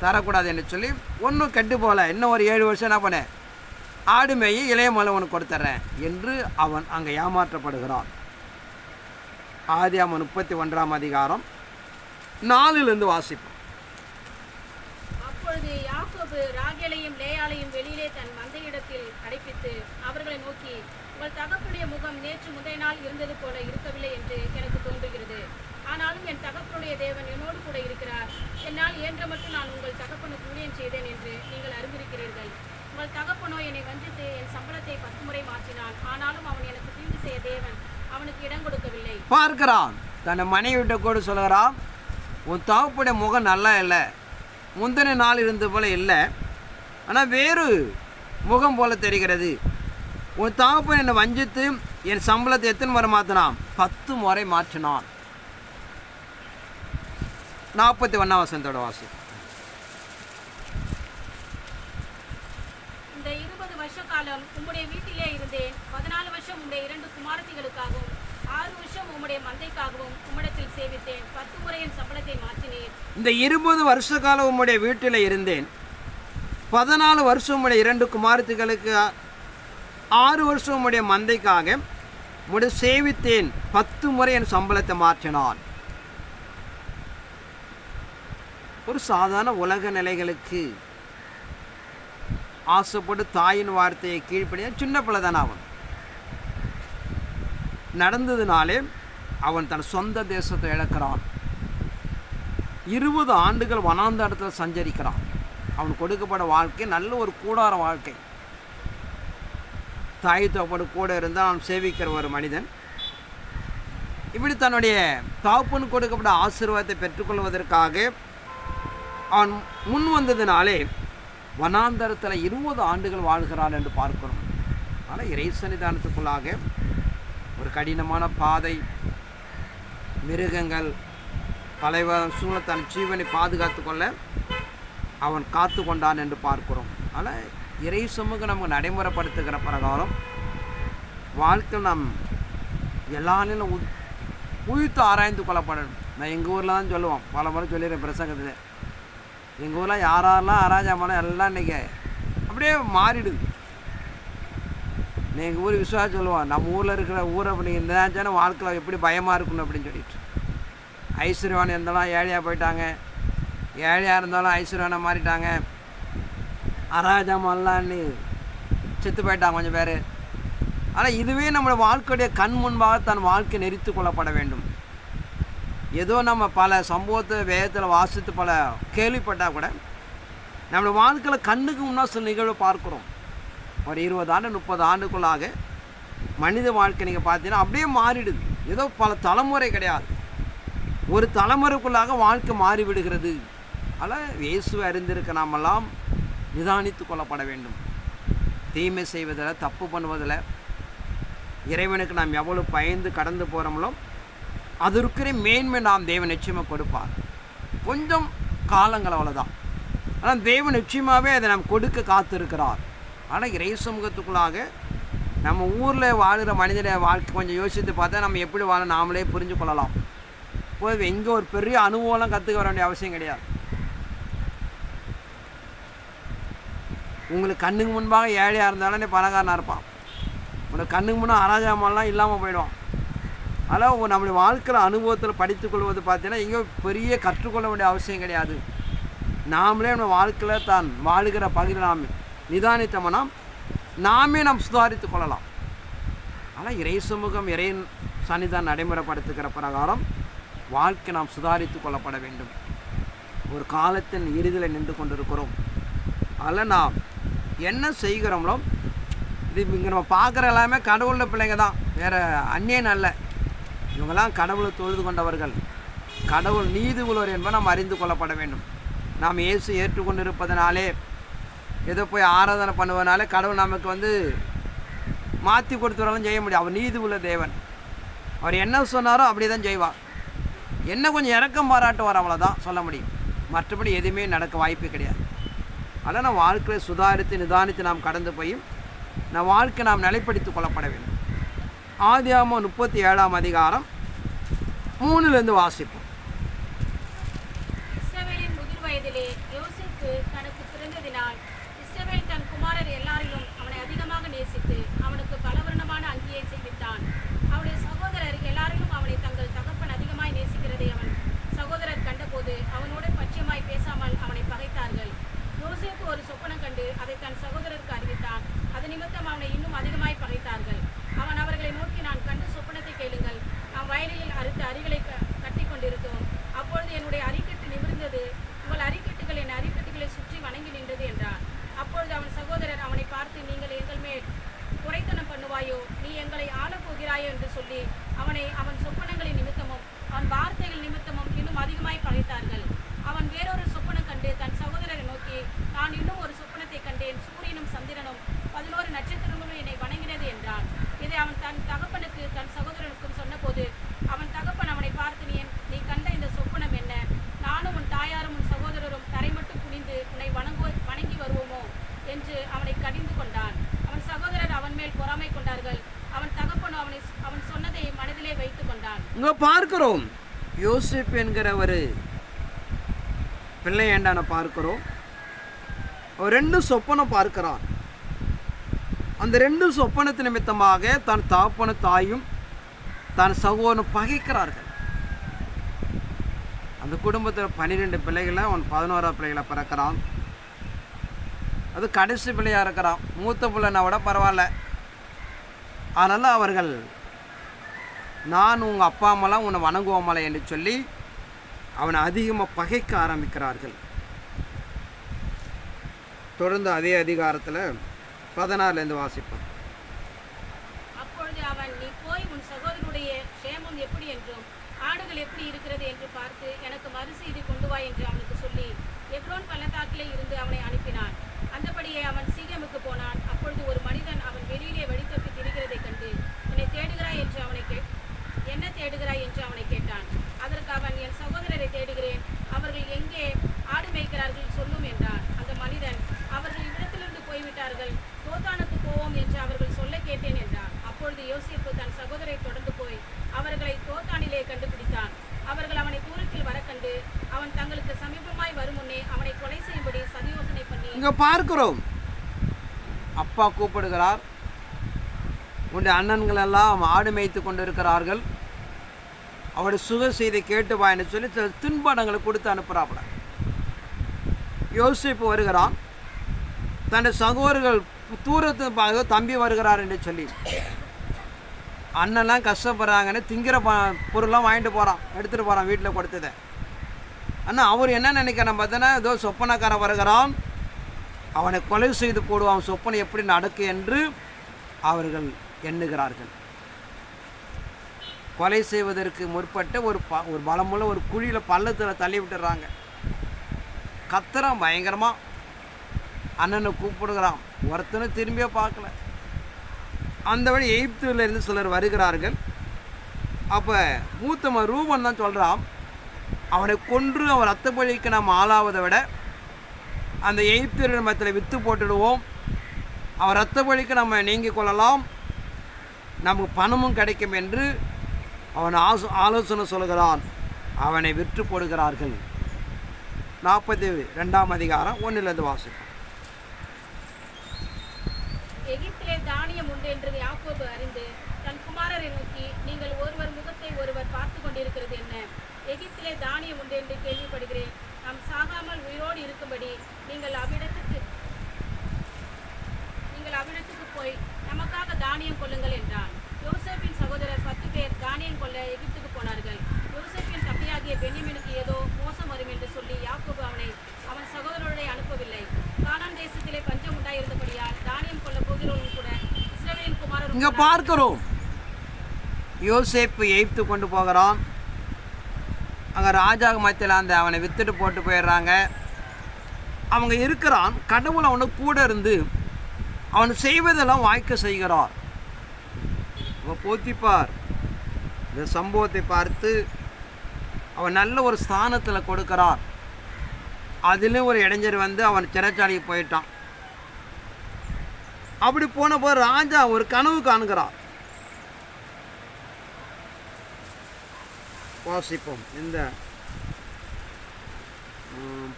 தரக்கூடாது என்று சொல்லி ஒன்றும் கெட்டு போகல, இன்னும் ஒரு 7 வருஷம் என்ன பண்ண ஆடு மேயி இளைய மலை உனக்கு கொடுத்துட்றேன் என்று அவன் அங்கே ஏமாற்றப்படுகிறான். ஆதியாகமம் 31ஆம் அதிகாரம் 4 வாசிப்போம். அப்பொழுது யாக்கோபு ராகேலையும் லேயாளையும் வெளியிலே தன் மந்தையிடத்தில் அடைப்பித்து அவர்களை நோக்கி, உங்கள் தகப்பனுடைய முகம் நேற்று முந்தைய நாள் இருந்தது போல இருக்கவில்லை என்று எனக்கு தோன்றுகிறது. ஆனாலும் என் தகப்பனுடைய தேவன் என்னோடு கூட இருக்கிறார். என்னால் இயன்ற மட்டும் நான் உங்கள் தகப்பனுக்கு ஊழியம் செய்தேன் என்று நீங்கள் அறிந்திருக்கிறீர்கள். உங்கள் தகப்பனோ என்னை வஞ்சித்து என் சம்பளத்தை 10 முறை மாற்றினான். ஆனாலும் அவன் எனக்கு தீங்கு செய்ய தேவன் அவனுக்கு இடம் கொடுக்கவில்லை. பார்க்கிறான், தன் மனைவிட்ட கூட சொல்கிறான், உன் தகப்பனுடைய முகம் நல்லா இல்லை, முந்தின நாள் இருந்த போல இல்லை, ஆனால் வேறு முகம் போல தெரிகிறது. உன் தகப்பன் என்னை வஞ்சித்து என் சம்பளத்தை எத்தனை முறை மாற்றினான், 10 முறை மாற்றினான். 41ஆம் வசனத்தோட வாசி. இந்த 20 வருஷ காலம் உம்முடைய வீட்டிலே இருந்தேன். 14 வருஷம் உம்முடைய 2 குமாரத்திகளுக்காகவும் 6 வருஷம் உம்முடைய மந்தைக்காகவும் உம்மிடத்தில் சேவித்தேன். 10 முறை என் சம்பளத்தை மாற்றினேன். இந்த 20 வருஷ காலம் உம்முடைய வீட்டில் இருந்தேன். 14 வருஷம் உம்முடைய 2 குமாரத்திகளுக்கு, 6 வருஷம் உம்முடைய மந்தைக்காக உம்முடைய சேவித்தேன், 10 முறை என் சம்பளத்தை மாற்றினான். ஒரு சாதாரண உலக நிலைகளுக்கு ஆசைப்பட்டு தாயின் வார்த்தையை கீழ்ப்படிய சின்ன பிள்ளை தானே அவன். நடந்ததுனாலே அவன் தன் சொந்த தேசத்தை இழக்கிறான். 20 ஆண்டுகள் வனாந்தரத்தில் சஞ்சரிக்கிறான். அவன் கொடுக்கப்பட்ட வாழ்க்கை நல்ல ஒரு கூடார வாழ்க்கை. தாய் தகப்பனு கூட இருந்தால் அவன் சேவிக்கிற ஒரு மனிதன். இப்படி தன்னுடைய தகப்பனு கொடுக்கப்பட்ட ஆசீர்வாதத்தை பெற்றுக்கொள்வதற்காக அவன் முன் வந்ததினாலே வனாந்தரத்தில் 20 ஆண்டுகள் வாழ்கிறான் என்று பார்க்கிறோம். ஆனால் இறை சன்னிதானத்துக்குள்ளாக ஒரு கடினமான பாதை, மிருகங்கள், பல சூழ தன் ஜீவனை பாதுகாத்து கொள்ள அவன் காத்து கொண்டான் என்று பார்க்கிறோம். ஆனால் இறை சமூகம் நமக்கு நடைமுறைப்படுத்துகிற பிரகாரம் வாழ்க்கை நாம் எல்லா நிலையும் உயிர்த்து ஆராய்ந்து கொள்ளப்படணும். நான் எங்கள் ஊரில் தான் சொல்லுவோம், பல முறை சொல்லிடுறேன் பிரசங்கத்தில். எங்கள் ஊரில் யாரெல்லாம் அராஜகமான எல்லாம் இன்றைக்கி அப்படியே மாறிடுது. எங்கள் ஊர் விசுவாசம் சொல்லுவோம், நம்ம ஊரில் இருக்கிற ஊரை அப்படி இருந்தாச்சுன்னா வாழ்க்கையில் எப்படி பயமாக இருக்கணும் அப்படின்னு சொல்லிட்டு. ஐஸ்வர்யவான் இருந்தாலும் ஏழையாக போயிட்டாங்க, ஏழையாக இருந்தாலும் ஐஸ்வர்யவானாக மாறிட்டாங்க, அராஜகமெல்லாம் செத்து போயிட்டாங்க கொஞ்சம் பேர். ஆனால் இதுவே நம்மளோட வாழ்க்கையுடைய கண் முன்பாக தன் வாழ்க்கை நெறித்து கொள்ளப்பட வேண்டும். ஏதோ நம்ம பல சம்பவத்தை வேதத்தில் வாசித்து பல கேள்விப்பட்டால் கூட நம்மளோட வாழ்க்கையில் கண்ணுக்கு முன்னால் சில நிகழ்வு பார்க்குறோம். ஒரு 20 ஆண்டு 30 ஆண்டுக்குள்ளாக மனித வாழ்க்கை நீங்கள் பார்த்தீங்கன்னா அப்படியே மாறிடுது. ஏதோ பல தலைமுறை கிடையாது, ஒரு தலைமுறைக்குள்ளாக வாழ்க்கை மாறிவிடுகிறது. அதனால் இயேசுவை அறிந்திருக்க நாமெல்லாம் நிதானித்து கொள்ளப்பட வேண்டும். தீமை செய்வதில், தப்பு பண்ணுவதில் இறைவனுக்கு நாம் எவ்வளோ பயந்து கடந்து போகிறோமோ அது இருக்கிற மேன்மை நாம் தேவன் நிச்சயமாக கொடுப்பார். கொஞ்சம் காலங்கள் அவ்வளோதான். ஆனால் தேவன் நிச்சயமாகவே அதை நாம் கொடுக்க காத்திருக்கிறார். ஆனால் இறை சமூகத்துக்குள்ளாக நம்ம ஊரில் வாழ்கிற மனிதனை வாழ்க்கை கொஞ்சம் யோசித்து பார்த்தா நம்ம எப்படி வாழ நாமளே புரிஞ்சு கொள்ளலாம். போய் எங்கே ஒரு பெரிய அனுபவம்லாம் கற்றுக்க வர வேண்டிய அவசியம் கிடையாது. உங்களுக்கு கண்ணுக்கு முன்பாக ஏழையாக இருந்தாலும் நீ பணக்காரனாக இருப்பான். உனக்கு கண்ணுக்கு முன்னாடி அராஜகமெல்லாம் இல்லாமல் போயிடுவான். அதனால் நம்மளுடைய வாழ்க்கையில் அனுபவத்தில் படித்துக்கொள்வது பார்த்தீங்கன்னா எங்கேயோ பெரிய கற்றுக்கொள்ள வேண்டிய அவசியம் கிடையாது. நாமளே நம்ம வாழ்க்கையில் தான் வாழுகிற பகுதியில் நாம் நிதானித்தோம்னா நாமே நாம் சுதாரித்து கொள்ளலாம். ஆனால் இறை சமூகம், இறை சன்னிதான் நடைமுறைப்படுத்துகிற பிரகாரம் வாழ்க்கை நாம் சுதாரித்து கொள்ளப்பட வேண்டும். ஒரு காலத்தின் இறுதியில் நின்று கொண்டிருக்கிறோம். அதில் நாம் என்ன செய்கிறோம்ளோ இது இங்கே நம்ம பார்க்குற எல்லாமே கடவுள பிள்ளைங்க தான், வேறு அந்நியன் அல்ல. இவங்கெல்லாம் கடவுளை தொழுது கொண்டவர்கள், கடவுள் நீதி உள்ளவர் என்பதை நாம் அறிந்து கொள்ளப்பட வேண்டும். நாம் இயேசு ஏற்றுக்கொண்டு இருப்பதனாலே ஏதோ போய் ஆராதனை பண்ணுவதனாலே கடவுள் நமக்கு மாற்றி கொடுத்துறாலும் செய்ய முடியும். அவர் நீதி உள்ள தேவன். அவர் என்ன சொன்னாரோ அப்படி தான் செய்வார். என்ன கொஞ்சம் இறக்கம் பாராட்டுவார், அவ்வளோதான் சொல்ல முடியும். மற்றபடி எதுவுமே நடக்க வாய்ப்பே கிடையாது. அதனால் நம்ம வாழ்க்கையை சுதாரித்து நிதானித்து நாம் கடந்து போய் நம் வாழ்க்கை நாம் நிலைப்படுத்திக் கொள்ளப்பட வேண்டும். ஆதியாகமம் 37ஆம் அதிகாரம் 3 வாசிப்போம். இஸ்ரவேலின் முதிர் வயதிலே யோசேப்பு தனக்கு பிறந்ததினால் இஸ்ரவேல் தன் குமாரர் எல்லாரிலும் அவனை அதிகமாக நேசித்து அவனுக்கு பலவர்ணமான அங்கியை செய்வித்தான். அவனுடைய சகோதரர் எல்லாரிலும் அவனை தங்கள் தகப்பன் அதிகமாய் நேசிக்கிறதை அவன் சகோதரர் கண்டபோது அவனோடு பட்சமாய் பேசாமல் அவனை பகைத்தார்கள். யோசேப்பு ஒரு சொப்பனம் கண்டு அதை தன் சகோதரருக்கு அறிவித்தான். அது நிமித்தம் அவனை இன்னும் அதிகமாய் பகைத்தார்கள். அவன் அவர்களை நோக்கி, நான் கண்டு சொப்பனத்தை கேளுங்கள். நாம் வயலில் அறுத்த அரிகளை கட்டி கொண்டிருந்தோம். அப்பொழுது என்னுடைய அரிக்கட்டு நிமிர்ந்தது, உங்கள் அரிக்கட்டுகள் என் அரிக்கட்டுகளை சுற்றி வணங்கி நின்றது என்றான். அப்பொழுது அவன் சகோதரர் அவனை பார்த்து, நீங்கள் எங்கள் மேல் குறைத்தனம் பண்ணுவாயோ, நீ எங்களை ஆளப் போகிறாயோ என்று சொல்லி அவன் சொப்பனங்களின் நிமித்தமும் அவன் வார்த்தைகள் நிமித்தமும் இன்னும் அதிகமாய் பகைத்தார்கள். அவன் வேறொரு சொப்பனம் கண்டு தன் சகோதரரை நோக்கி, நான் இன்னும் ஒரு சொப்பனத்தை கண்டேன். சூரியனும் சந்திரனும் 11 நட்சத்திரங்களும் என்னை வணங்கினது என்றான். இதை அவன் தன் தகப்பனுக்கு தன் சகோதரனுக்கும் சொன்னபோது அவன் தகப்பன் அவனை பார்த்து, நீ கண்ட இந்த சொப்பனம் என்ன? நானும் உன் தாயாரும் உன் சகோதரரும் தரை மட்டும் குனிந்து உன்னை வணங்கி வருவோமோ என்று அவனை கடிந்து கொண்டான். அவன் சகோதரர் அவன் மேல் பொறாமை கொண்டார்கள். அவன் தகப்பனோ அவன் சொன்னதை மனதிலே வைத்து கொண்டான். இங்கே பார்க்கிறோம், யோசேப்பு என்கிற ஒரு பிள்ளை ஏண்டான பார்க்கிறோம். 2 சொப்பனம் பார்க்கிறான். அந்த 2 சொப்பனத்து நிமித்தமாக தன் தகப்பன தாயும் தன் சகோதரன் பகைக்கிறார்கள். அந்த குடும்பத்தில் 12 பிள்ளைகளை அவன் 11ஆம் பிள்ளைகளை பிறக்கிறான். அது கடைசி பிள்ளையாக இருக்கிறான். மூத்த பிள்ளைனா விட பரவாயில்ல. அதனால் அவர்கள் நான் உங்கள் அப்பா அம்மாலாம் உன்னை வணங்குவோமலை என்று சொல்லி அவனை அதிகமாக பகைக்க ஆரம்பிக்கிறார்கள். தொடர்ந்து அதே அதிகாரத்தில் 14 வாசிப்போம். அப்பொழுது அவன், நீ போய் உன் சகோதரனுடைய சேமம் எப்படி என்றும் ஆடுகள் எப்படி இருக்கிறது என்று பார்த்து எனக்கு மறுசெய்தி கொண்டு வா என்று அவனுக்கு சொல்லி எப்ரோன் பள்ளத்தாக்கிலே இருந்து அவனை அனுப்பினான். அந்தபடியே அவன் சீகேமுக்கு போனான். அப்பொழுது ஒரு மனிதன் அவன் வெளியிலே வழித்தப்பி திரிகிறதைக் கண்டு, என்னை தேடுகிறாய் என்று என்ன தேடுகிறாய் என்று அவனை கேட்டான். அதற்கு அவன், என் சகோதரரை தேடுகிறேன், அவர்கள் எங்கே ஆடு மேய்க்கிறார்கள் சொல்லும் என்றான். அந்த மனிதன், அவர்கள் இவ்விடத்திலிருந்து போய்விட்டார்கள், தோத்தானுக்கு போவோம் என்று அவர்கள் சொல்ல கேட்டேன் என்றான். அப்பொழுது யோசேப்பு தன் சகோதரை தொடர்ந்து போய் அவர்களை தோத்தானிலே கண்டுபிடித்தான். அவர்கள் அவனை தூரத்தில் வர கண்டு அவன் தங்களுக்கு சமீபமாய் வரும் முன்னே அவனை கொலை செய்யும்படி சதியோசனை பண்ணி. இங்க பார்க்கிறோம், அப்பா கூப்பிடுகிறார், உன்னுடைய அண்ணன்கள் எல்லாம் ஆடு மேய்த்து கொண்டிருக்கிறார்கள், அவருடைய சுக செய்தி கேட்டு வான்னு சொல்லி தின்பண்டங்களை கொடுத்து அனுப்புகிறாப்புல. யோசிப்பு வருகிறான், தன்னுடைய சகோதரர்கள் தூரத்து பார்க்க தம்பி வருகிறார் என்று சொல்லி அண்ணன்லாம் கஷ்டப்படுறாங்கன்னு திங்கிற பொருள்லாம் வாங்கிட்டு போகிறான், எடுத்துகிட்டு போகிறான் வீட்டில் கொடுத்ததை. ஆனால் அவர் என்ன நினைக்கிறான் பார்த்தோன்னா, ஏதோ சொப்பனக்காரன் வருகிறான், அவனை கொலை செய்து போடுவான், சொப்பனை எப்படி நடக்கு என்று அவர்கள் எண்ணுகிறார்கள். கொலை செய்வதற்கு முற்பட்ட ஒரு பலமுள்ள ஒரு குழியில் பள்ளத்தில் தள்ளி விட்டுறாங்க. கத்துறான் பயங்கரமாக, அண்ணனை கூப்பிடுகிறான், ஒருத்தனும் திரும்பியே பார்க்கல. அந்த வழி எகிப்திலிருந்து சிலர் வருகிறார்கள். அப்போ மூத்தமன் ரூபன் தான் சொல்கிறான், அவனை கொன்று அவன் ரத்த பலிக்கு நாம் ஆளாவதை விட அந்த எகிப்தியரின் மத்தியில் விற்று போட்டுடுவோம், அவன் ரத்த பலிக்கு நம்ம நீங்கிக் கொள்ளலாம், நமக்கு பணமும் கிடைக்கும் என்று அவன் ஆலோசனை சொல்கிறான். அவனை விற்று போடுகிறார்கள். 42ஆம் அதிகாரம் 1 வாசிப்போம். எகிப்திலே தானியம் உண்டு என்று யாக்கோபு அறிந்து தன் குமாரரை நோக்கி, நீங்கள் ஒருவர் முகத்தை ஒருவர் பார்த்து கொண்டிருக்கிறது என்ன? எகிப்திலே தானியம் உண்டு என்று கேள்விப்படுகிறேன், நாம் சாகாமல் உயிரோடு இருக்கும்படி நீங்கள் அவ்விடத்துக்கு போய் நமக்காக தானியம் கொள்ளுங்கள் என்றான். யோசேப்பின் சகோதரர் 10 பேர் தானியம் கொள்ள எகிப்துக்கு போனார்கள். யோசேப்பின் தம்பியாகிய பென்யமீனுக்கு ஏதோ மோசம் வரும் என்று சொல்லி யாக்கோபு அவன் சகோதரரை அனுப்பவில்லை. கானான் தேசத்திலே பஞ்சம் உண்டாயிருந்தபடியால் தானியம் கொள்ள போகிறவர்களும் கூட இஸ்ரவேலின் குமாரர். இங்க பார்க்கிறோம், யோசேப்பு எகிப்து கொண்டு போகிறான். அங்கே ராஜா மத்தியில் அவனை வித்துட்டு போட்டு போயிடுறாங்க. அவங்க இருக்கிறான், கடவுள் அவனுக்கு கூட இருந்து அவன் செய்வதெல்லாம் வாய்க்க செய்கிறார். போத்திப்பார் இந்த சம்பவத்தை பார்த்து அவன் நல்ல ஒரு ஸ்தானத்தில் கொடுக்கிறார். அதிலும் ஒரு இளைஞர் வந்து அவன் சிறைச்சாலைக்கு போயிட்டான். அப்படி போனப்போ ராஜா ஒரு கனவு காண்கிறார். வாசிப்போம், இந்த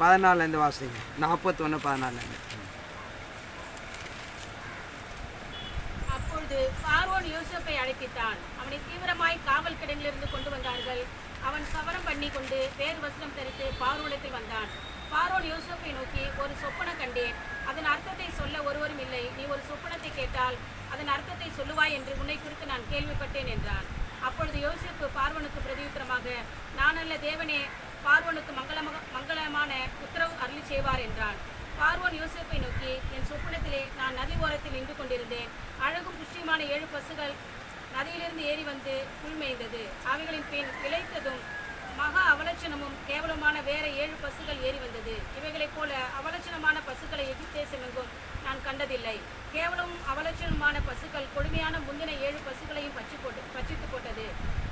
14 வாசிங்க, 41 14. அப்பொழுது பார்வோன் யோசேப்பை அழைப்பித்தான். அவனை தீவிரமாய் காவல் கிடங்கிலிருந்து கொண்டு வந்தார்கள். அவன் சவரம் பண்ணி கொண்டு வேறு வஸ்திரம் தரித்து பார்வோனிடத்தில் வந்தான். பார்வோன் யோசேப்பை நோக்கி, ஒரு சொப்பனம் கண்டேன், அதன் அர்த்தத்தை சொல்ல ஒருவரும் இல்லை. நீ ஒரு சொப்பனத்தை கேட்டால் அதன் அர்த்தத்தை சொல்லுவாய் என்று உன்னை குறித்து நான் கேள்விப்பட்டேன் என்றான். அப்பொழுது யோசேப்பு பார்வோனுக்கு பிரதியுத்தரமாக, நான் அல்ல, தேவனே பார்வோனுக்கு மங்களமான உத்தரவு அருளி செய்வார் என்றான். பார்வோன் யோசேப்பை நோக்கி, என் சொப்பனத்திலே நான் நதி ஓரத்தில் நின்று கொண்டிருந்தேன். அழகும் புஷ்டியுமான 7 பசுகள் நதியிலிருந்து ஏறி வந்து புல்மேய்ந்தது. அவைகளின் பின் இளைத்ததும் மகா அவலட்சணமும் கேவலமான வேற 7 பசுகள் ஏறி வந்தது. இவைகளைப் போல அவலட்சணமான பசுக்களை எகிப்தேசமெங்கும் நான் கண்டதில்லை. கேவலமும் அவலட்சணமான பசுக்கள் கொடுமையான முந்தின 7 பசுக்களையும் பட்சித்து போட்டது.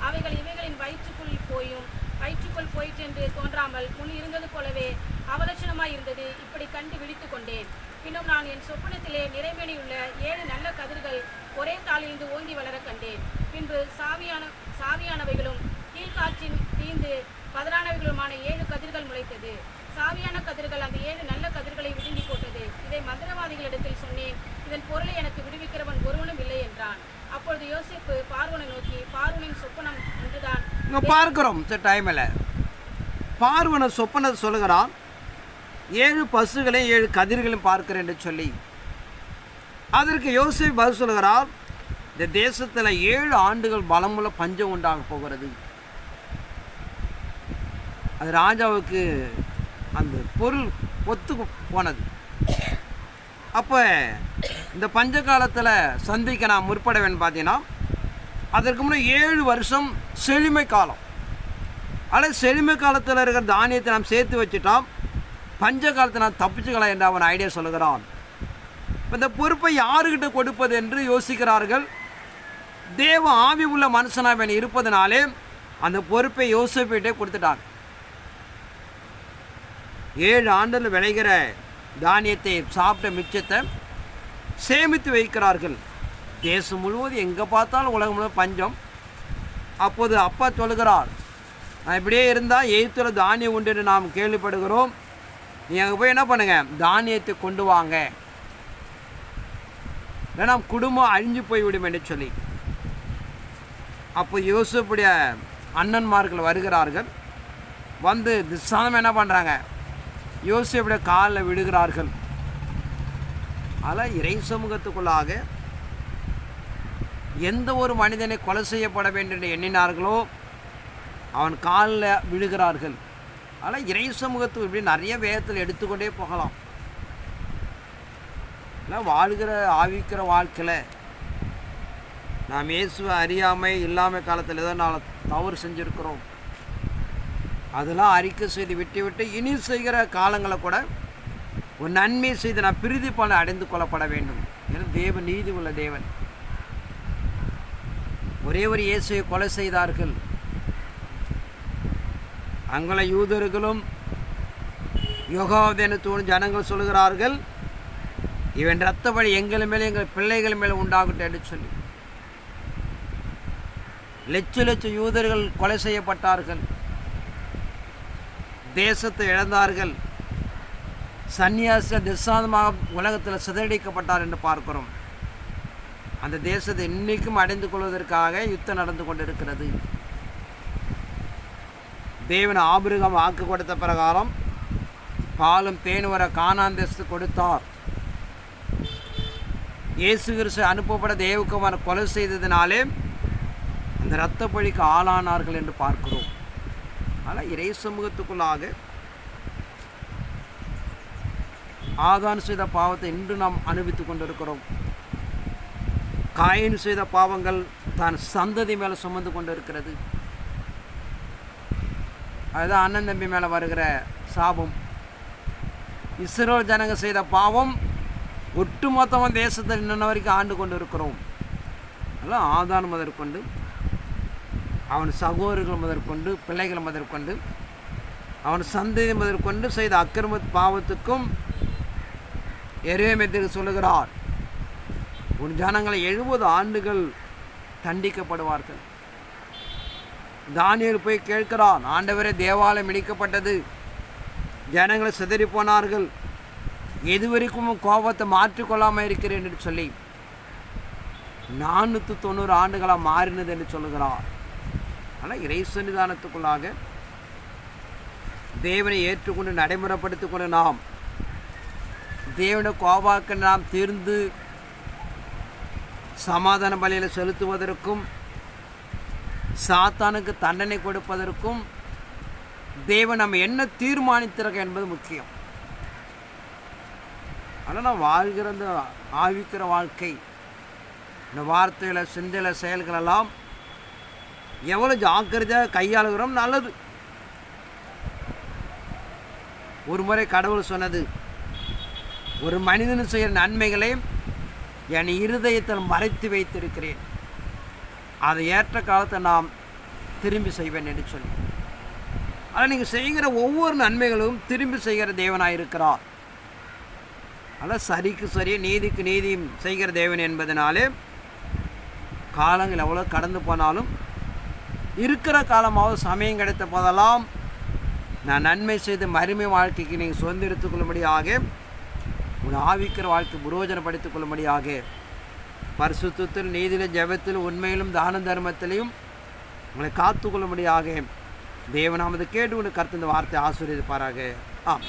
அவைகள் இவைகளின் வயிற்றுக்குள் போயிற்றென்று தோன்றாமல் முன் இருந்தது போலவே அவலட்சணமாய் இருந்தது. இப்படி கண்டு விழித்து கொண்டேன். பின்னும் நான் என் சொப்பனத்திலே நிறைமேனியுள்ள 7 நல்ல கதிர்கள் ஒரே தாளிலிருந்து ஓங்கி வளர கண்டேன். பின்பு சாவியானவைகளும் கீழ்காற்றின் தீந்து பதறானவைகளுமான 7 கதிர்கள் முளைத்தது. சாவியான கதிர்கள் அந்த 7 நல்ல கதிர்களை விழுங்கி போட்டது. இதை மந்திரவாதிகளிடத்தில் சொன்னேன். இதன் பொருளை எனக்கு விடுவிக்கிறவன் ஒருவனும் இல்லை என்றான். அப்பொழுது யோசேப்பு பார்வோனை நோக்கி, பார்வோனின் சொப்பனம் இங்கே பார்க்குறோம் சில டைமில் பார்வனை சொப்பனத்தை சொல்லுகிறான், 7 பசுகளையும் 7 கதிர்களையும் பார்க்கிறேன் என்று சொல்லி. அதற்கு யோசேப்பு பதில் சொல்லுகிறார், இந்த தேசத்தில் 7 ஆண்டுகள் பலமுள்ள பஞ்சம் உண்டாக போகிறது. அது ராஜாவுக்கு அந்த பொருள் ஒத்து போனது. அப்போ இந்த பஞ்ச காலத்தில் சந்திக்க நான் முற்படுவேன்னு பார்த்தீங்கன்னா, அதற்கு முன்னே 7 வருஷம் செழுமை காலம். ஆனால் செழுமை காலத்தில் இருக்கிற தானியத்தை நாம் சேர்த்து வச்சுட்டோம், பஞ்ச காலத்தை நான் தப்பிச்சுக்கலாம் என்று அவன் ஐடியா சொல்லுகிறான். இந்த பொறுப்பை யாருக்கிட்ட கொடுப்பது என்று யோசிக்கிறார்கள். தேவ ஆவி உள்ள மனுஷனாக இருப்பதனாலே அந்த பொறுப்பை யோசேப்பிட்டே கொடுத்துட்டாங்க. 7 ஆண்டில் விளைகிற தானியத்தை சாப்பிட்ட மிச்சத்தை சேமித்து வைக்கிறார்கள். தேசம் முழுவதும் எங்கே பார்த்தாலும் உலகம் முழுவதும் பஞ்சம். அப்போது அப்பா சொல்லுகிறார், நான் இப்படியே இருந்தால் எய்த்துல தானியம் உண்டு என்று நாம் கேள்விப்படுகிறோம், நீங்கள் அங்கே போய் என்ன பண்ணுங்கள், தானியத்தை கொண்டு வாங்க, ஏன்னா குடும்பம் அழிஞ்சு போய்விடும் என்று சொல்லி. அப்போ யோசேப்புடைய அண்ணன்மார்கள் வருகிறார்கள். வந்து திசானம் என்ன பண்ணுறாங்க, யோசேப்புடைய காலில் விடுகிறார்கள். அதில் இறை சமூகத்துக்குள்ளாக எந்த ஒரு மனிதனை கொலை செய்யப்பட வேண்டும் என்று எண்ணினார்களோ அவன் காலில் விழுகிறார்கள். அதில் இறை சமூகத்துக்கு இப்படி நிறைய வேகத்தில் எடுத்துக்கொண்டே போகலாம். வாழ்கிற ஆவிக்கிற வாழ்க்கையில் நாம் இயேசுவை அறியாமை இல்லாமல் காலத்தில் ஏதோ நான் தவறு செஞ்சுருக்கிறோம், அதெல்லாம் அறிக்கை செய்து விட்டு இனி செய்கிற காலங்களை கூட ஒரு நன்மை செய்து நான் பிரிதி பலன் அடைந்து கொள்ளப்பட வேண்டும். ஏன்னா தேவன் நீதி உள்ள தேவன். ஒரே ஒரு இயேசுவை கொலை செய்தார்கள். அங்குள்ள யூதர்களும் யோகாவதென தோணும் ஜனங்கள் சொல்லுகிறார்கள், இவன் இரத்த பழி எங்கள் மேலே எங்கள் பிள்ளைகள் மேலே உண்டாகட்டும் என்று சொல்லி லட்ச யூதர்கள் கொலை செய்யப்பட்டார்கள், தேசத்தை இழந்தார்கள், சன்னியாச திசாந்தமாக உலகத்தில் சிதறடிக்கப்பட்டார் என்று பார்க்கிறோம். அந்த தேசத்தை இன்னைக்கும் அடைந்து கொள்வதற்காக யுத்தம் நடந்து கொண்டிருக்கிறது. தேவன் ஆபிரகாம் வாக்கு கொடுத்த பிரகாரம் பாலும் தேனும் வர கானான் தேசத்து கொடுத்தார். இயேசு கிறிஸ்து அனுப்பப்பட தேவகுமாரனை கொலை செய்ததினாலே அந்த இரத்த பழிக்கு ஆளானார்கள் என்று பார்க்கிறோம். ஆனால் இறை சமூகத்துக்குள்ளாக ஆதான் செய்த பாவத்தை இன்று நாம் அனுபவித்துக் கொண்டிருக்கிறோம். காயின் செய்த பாவங்கள் தான் சந்ததி மேலே சுமந்து கொண்டு இருக்கிறது. அதுதான் அண்ணன் தம்பி மேலே வருகிற சாபம். இஸ்ரேல் ஜனங்க செய்த பாவம் ஒட்டுமொத்தமாக தேசத்தில் இன்னொன்று வரைக்கும் ஆண்டு கொண்டு இருக்கிறோம். அதெல்லாம் ஆதான் முதற்கொண்டு அவன் சகோதரர்கள் முதற்கொண்டு பிள்ளைகள் முதற்கொண்டு அவன் சந்ததி முதற்கொண்டு செய்த அக்கிரம பாவத்துக்கும் எரேமியாவுக்கு சொல்லுகிறார், உன் ஜனங்களை 70 ஆண்டுகள் தண்டிக்கப்படுவார்கள். தானியேல் போய் கேட்கிறான், ஆண்டவரே தேவாலயம் இடிக்கப்பட்டது, ஜனங்களை சிதறி போனார்கள், எதுவரைக்கும் கோபத்தை மாற்றிக்கொள்ளாமல் இருக்கிறேன் என்று சொல்லி 490 ஆண்டுகளாக மாறினது என்று சொல்லுகிறார். ஆனால் இறை சன்னிதானத்துக்குள்ளாக தேவனை ஏற்றுக்கொண்டு நடைமுறைப்படுத்திக் கொண்டு நாம் தேவனை கோபாக்க நாம் தீர்ந்து சமாதான பலியில் செலுத்துவதற்கும் சாத்தானுக்கு தண்டனை கொடுப்பதற்கும் தேவன் நம்ம என்ன தீர்மானித்திருக்க என்பது முக்கியம். ஆனால் நான் வாழ்கிற அந்த ஆவிக்கிற வாழ்க்கை, இந்த வார்த்தையில் சிந்தையில் செயல்களெல்லாம் எவ்வளோ ஜாக்கிரதையாக கையாளுகிறோம் நல்லது. ஒரு முறை கடவுள் சொன்னது, ஒரு மனிதன் செய்கிற நன்மைகளை என் இருதயத்தில் மறைத்து வைத்திருக்கிறேன், அதை ஏற்ற காலத்தை நாம் திரும்பி செய்வேன் என்று சொல்லி. ஆனால் நீங்கள் செய்கிற ஒவ்வொரு நன்மைகளும் திரும்பி செய்கிற தேவனாக இருக்கிறார். அதனால் சரிக்கு சரி நீதிக்கு நீதியும் செய்கிற தேவன் என்பதனாலே காலங்கள் எவ்வளோ கடந்து போனாலும் இருக்கிற காலமாவது சமயம் கிடைத்த போதெல்லாம் நான் நன்மை செய்து மறுமை வாழ்க்கைக்கு நீங்கள் சுதந்திரத்துக் கொள்ளும்படியாக உன் ஆவிக்கிற வாழ்க்கை புரோஜனப்படுத்திக் கொள்ளும்படியாக பரிசுத்தத்தில் நீதியிலும் ஜெபத்திலும் உண்மையிலும் தான தர்மத்திலையும் உங்களை காத்துக்கொள்ளும்படியாக தேவன் நாமது கேட்டு கருத்து இந்த வார்த்தை ஆசீர்வதிப்பாராக. ஆம்.